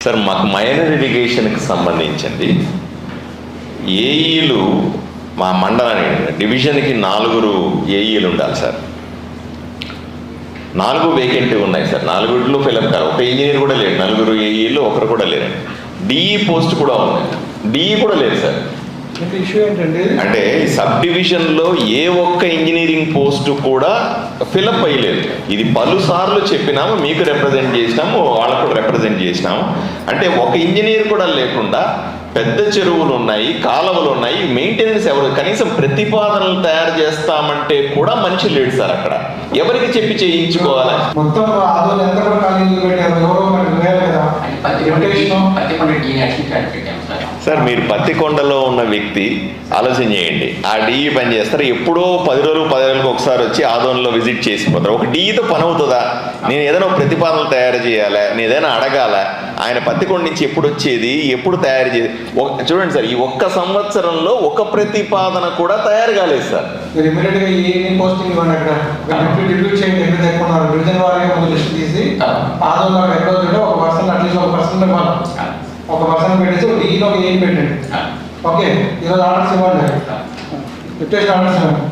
Sir మాకు minor ఇరిగేషన్కి సంబంధించింది ఏఈలు మా మండలానికి డివిజన్కి 4 ఏఈలు ఉండాలి సార్. 4 వేకెంట్ ఉన్నాయి సార్. 4 ఫిలప్ కాదు. ఒక ఇంజనీర్ కూడా లేడు. 4 ఏఈలు ఒకరు కూడా లేరు. డిఈ పోస్ట్ కూడా ఉంది. డిఈ కూడా లేదు సార్. ఇష్యూ ఏంటంటే అంటే సబ్ డివిజన్లో ఏ ఒక్క ఇంజనీరింగ్ పోస్టు కూడా ఫిలప్ అయ్యలేదు. ఇది పలుసార్లు చెప్పినాము, మీకు రిప్రజెంట్ చేసినాము, వాళ్ళకు కూడా రిప్రజెంట్ చేసినాము. అంటే ఒక ఇంజనీర్ కూడా లేకుండా పెద్ద చెరువులు ఉన్నాయి, కాలువలు ఉన్నాయి, మెయింటెనెన్స్ ఎవరు, కనీసం ప్రతిపాదనలు తయారు చేస్తామంటే కూడా మనిషి లేడు సార్. అక్కడ ఎవరికి చెప్పి చేయించుకోవాలి? మొత్తం ఆదోళన ఎంత కూడా ఖాళీలు పెట్టారు, ఎవరో మనకు వేయాలి కదా. సార్ మీరు పత్తికొండలో ఉన్న వ్యక్తి ఆలోచన చేయండి. ఆ డిఈ పని చేస్తారు, ఎప్పుడో 10 రోజులకు ఒకసారి వచ్చి ఆదోళనలో విజిట్ చేసిపోతారు. ఒక డిఈతో పని అవుతుందా? నేను ఏదైనా ప్రతిపాదనలు తయారు చేయాలా, నేను ఏదైనా అడగాల? ఆయన పత్తికొండ నుంచి ఎప్పుడు వచ్చేది, ఎప్పుడు తయారు చేసేది? చూడండి సార్, ఈ ఒక్క సంవత్సరంలో ఒక ప్రతిపాదన కూడా తయారు కాలేదు సార్. మీరు ఇమీడియట్ గా ఏ పోస్టింగ్ ఇవ్వండి. అక్కడ డిప్యూట్ చేయండి. ఎక్కడ తెచ్చుకున్నారు డివిజన్ వారికి ముందు లిస్ట్ తీసి ఆదోళన ఎక్కడ ఉంటే ఒక పర్సన్ అట్లీస్ట్ ఒక పర్సన్ ఒక పర్సన్ పెట్టేసి ఒక డిఈలో ఏం పెట్టండి. ఓకే, ఈరోజు ఆర్డర్స్ ఇవ్వండి. రిక్వెస్ట్ ఆర్డర్స్ ఇవ్వండి.